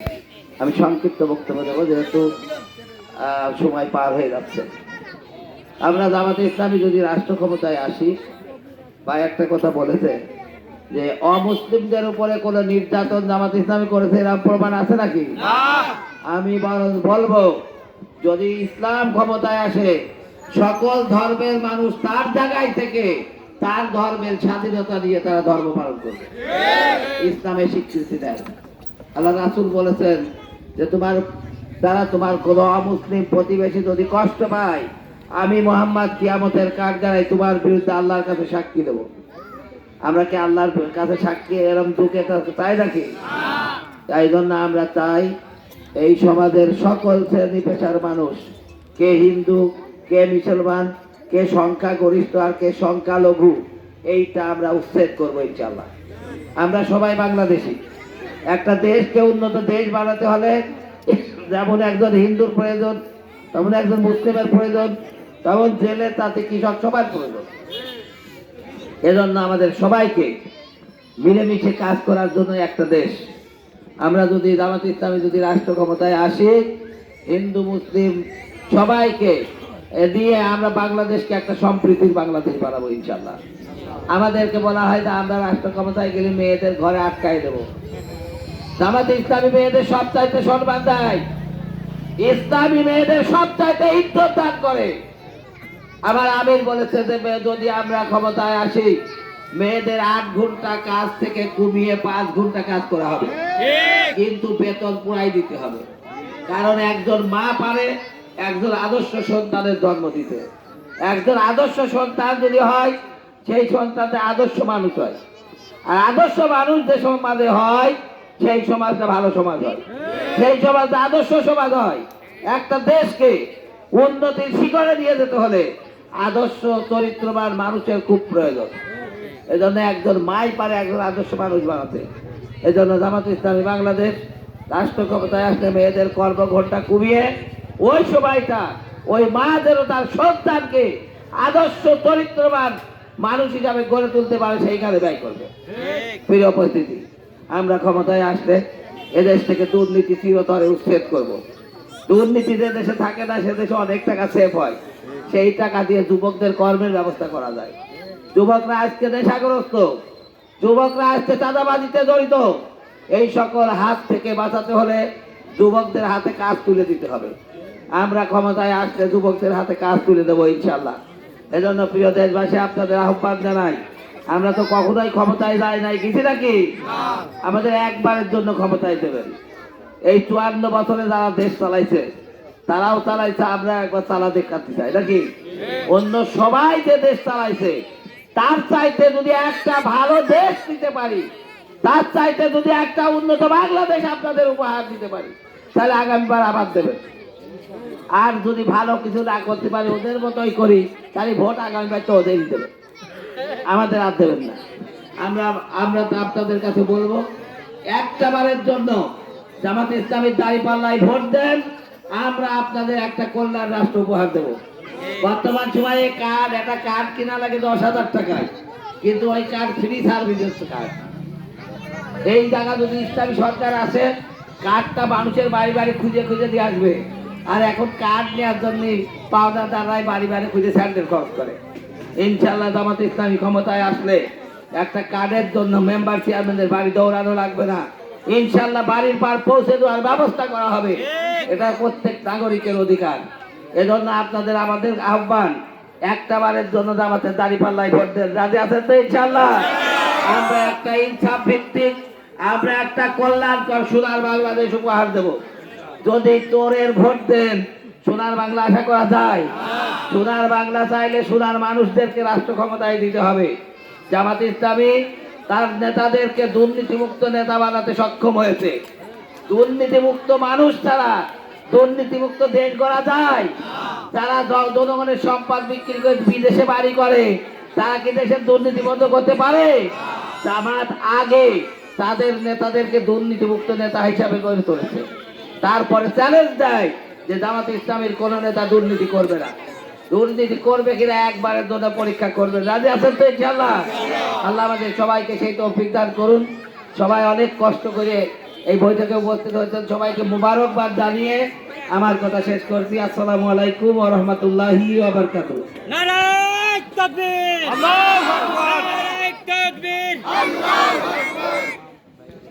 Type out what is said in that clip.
আমি সংক্ষিপ্ত বক্তব্য দেবো, যেহেতু সময় পার হয়ে যাচ্ছে। আমরা জামাতে ইসলামী যদি রাষ্ট্র ক্ষমতায় আসি, বা একটা কথা বলেছে যে অমুসলিমদের উপরে কোনো নির্যাতন জামাতে ইসলামী করেছে, এরকম প্রমাণ আছে নাকি? আমি বলবো, যদি ইসলাম ক্ষমতায় আসে, সকল ধর্মের মানুষ তার জায়গায় থেকে তার ধর্মের স্বাধীনতা দিয়ে তারা ধর্ম পালন করবে, ইসলামের স্বীকৃতি দেয়। আল্লাহ রাসূল বলেছেন যে তোমার কোনো অমুসলিম প্রতিবেশী যদি কষ্ট পায়, আমি মুহাম্মদ কিয়ামতের কাঠগড়ায় তোমার বিরুদ্ধে আল্লাহর কাছে সাক্ষী দেব। আমরা কি আল্লাহর কাছে সাক্ষী এরকম দুঃখে চাই নাকি? তাই জন্য আমরা চাই এই সমাজের সকল শ্রেণী পেশার মানুষ, কে হিন্দু, কে মুসলমান, কে সংখ্যা গরিষ্ঠ আর কে সংখ্যালঘু, এইটা আমরা উচ্ছেদ করবো ইনশাআল্লাহ। আমরা সবাই বাংলাদেশি। একটা দেশকে উন্নত দেশ বানাতে হলে যেমন একজন হিন্দুর প্রয়োজন, তেমন একজন মুসলিমের প্রয়োজন, তেমন জেলে তাতে কৃষক সবার প্রয়োজন। এজন্য আমাদের সবাইকে মিলেমিশে কাজ করার জন্য একটা দেশ। আমরা যদি জামাত ইসলামী যদি রাষ্ট্র ক্ষমতায় আসি, হিন্দু মুসলিম সবাইকে দিয়ে আমরা বাংলাদেশকে একটা সম্প্রীতির বাংলাদেশ বানাবো ইনশাল্লাহ। আমাদেরকে বলা হয় যে আমরা রাষ্ট্র ক্ষমতায় গেলে মেয়েদের ঘরে আটকাই দেবো। জামাতে ইসলামী মেয়েদের সব চাইতে সম্মান দেয়, ইসলামী মেয়েদের সব চাইতে ইজ্জত দান করে। আমার আমির বলেছে যে যদি আমরা ক্ষমতায় আসি, মেয়েদের 8 ঘন্টা কাজ থেকে কমিয়ে 5 ঘন্টা কাজ করা হবে, কিন্তু বেতন পুরাই দিতে হবে। কারণ একজন মা পারে একজন আদর্শ সন্তানের জন্ম দিতে। একজন আদর্শ সন্তান যদি হয়, সেই সন্তানটা আদর্শ মানুষ হয়। আর আদর্শ মানুষ যে সমাজে হয়, সেই সমাজটা ভালো সমাজ হয়, সেই সমাজটা আদর্শ সমাজ হয়। একটা দেশকে উন্নতির শিখরে নিয়ে যেতে হলে আদর্শ চরিত্রবান মানুষের খুব প্রয়োজন। এজন্য একজন মাই পারে একজন আদর্শ মানুষ বানাতে। এজন্য জামাতে ইসলামী বাংলাদেশ রাষ্ট্র ক্ষমতায় আসলে মেয়েদের কর্মঘণ্টা কমিয়ে ওই সময়টা ওই মা যেন তার সন্তানকে আদর্শ চরিত্রবান মানুষ হিসাবে গড়ে তুলতে পারে, সেইখানে ব্যয় করবে। প্রিয় উপস্থিতি, আমরা ক্ষমতায় আসলে এদেশ থেকে দুর্নীতি চিরতরে উচ্ছেদ করব। দুর্নীতি যে দেশে থাকে না, সে দেশে অনেক টাকা সেভ হয়। সেই টাকা দিয়ে যুবকদের কর্মের ব্যবস্থা করা যায়। যুবকরা আজকে নেশাগ্রস্ত, যুবকরা আজকে চাঁদাবাজিতে জড়িত। এই সকল হাত থেকে বাঁচাতে হলে যুবকদের হাতে কাজ তুলে দিতে হবে। আমরা ক্ষমতায় আসলে যুবকদের হাতে কাজ তুলে দেবো ইনশাল্লাহ। এজন্য প্রিয় দেশবাসী, আপনাদের আহ্বান জানাই, আমরা তো কখনোই ক্ষমতায় যাই নাই, কিছু নাকি? আমাদের একবারের জন্য ক্ষমতায় দেবেন। এই 54 বছরে যারা দেশ চালাইছে, তারাও চালাইছে, আমরা একবার চালা দেখাতে চাই নাকি? অন্য সবাই যে দেশ চালাইছে, তার চাইতে যদি একটা ভালো দেশ দিতে পারি, তার চাইতে যদি একটা উন্নত বাংলাদেশ আপনাদের উপহার দিতে পারি, তাহলে আগামীবার আবার দেবেন। আর যদি ভালো কিছু না করতে পারি, ওদের মতোই করি, তাহলে ভোট আগামীবার তো ওদেরই দেবেন, আমাদের আর দেবেন না। আমরা আপনাদের কাছে বলবো, একটা বারের জন্য জামাতে ইসলামীর দাঁড়িপাল্লায় ভোট দেন, আমরা আপনাদের একটা কল্যাণ রাষ্ট্র উপহার দেব। বর্তমান সময়ে একটা কার্ড কিনা লাগে 10,000 টাকায়, কিন্তু ওই কার্ড ফ্রি সার্ভিসের কার্ড। এই জায়গা যদি ইসলামী সরকার আসে, কার্ডটা মানুষের বাড়ি বাড়ি খুঁজে খুঁজে দিয়ে আসবে। আর এখন কার্ড নেওয়ার জন্য পাওনাদাররাই বাড়ি বাড়ি খুঁজে স্যান্ডেল খরচ করে। ইনশাল্লাহ জামাতে ইসলামী ক্ষমতায় আসলে একটা কার্ডের জন্য মেম্বার চেয়ারম্যানদের বাড়ি দৌড়ানো লাগবে না। ইনশাল্লাহ বাড়ির পার পৌঁছে দেওয়ার ব্যবস্থা করা হবে। এটা প্রত্যেক নাগরিকের অধিকার। এজন্য আপনাদের আমাদের আহ্বান, একটা বারের জন্য জামাতের দাঁড়িপাল্লায় ভোট দেন। রাজি আছেন তো ইনশাল্লাহ? আমরা একটা ইনসাফ ভিত্তিক, আমরা একটা কল্যাণকর সোনার বাংলাদেশ উপহার দেব। যদি চোরের ভোট দেন, সোনার বাংলা আশা করা যায়? সোনার বাংলা চাইলে সোনার মানুষদেরকে রাষ্ট্র ক্ষমতায় দিতে হবে। জামাত ইসলামী তার নেতাদেরকে দুর্নীতিমুক্ত নেতা বানাতে সক্ষম হয়েছে। দুর্নীতিমুক্ত মানুষ ছাড়া দুর্নীতিমুক্ত দেশ গড়া যায়? যারা জনগণের সম্পদ বিক্রি করে বিদেশে বাড়ি করে, তারা কি দেশের দুর্নীতি বন্ধ করতে পারে? জামাত আগে তাদের নেতাদেরকে দুর্নীতিমুক্ত নেতা হিসাবে গড়ে তুলেছে, তারপরে চ্যালেঞ্জ দেয় যে জামাত ইসলামের কোন নেতা দুর্নীতি করবে না। দুর্নীতি করবে কিনা একবারের জন্য পরীক্ষা করবে। রাজি আছেন তো ইনশাআল্লাহ? আল্লাহ আমাদের সবাইকে সেই তৌফিক দান করুন। সবাই অনেক কষ্ট করে এই বৈঠকে উপস্থিত হয়েছেন সবাইকে মুবারকবাদ জানিয়ে আমার কথা শেষ করছি। আসসালামু আলাইকুম ওয়া রাহমাতুল্লাহি ওয়া বারাকাতুহু। নারায়ে তাকবীর, আল্লাহু আকবার।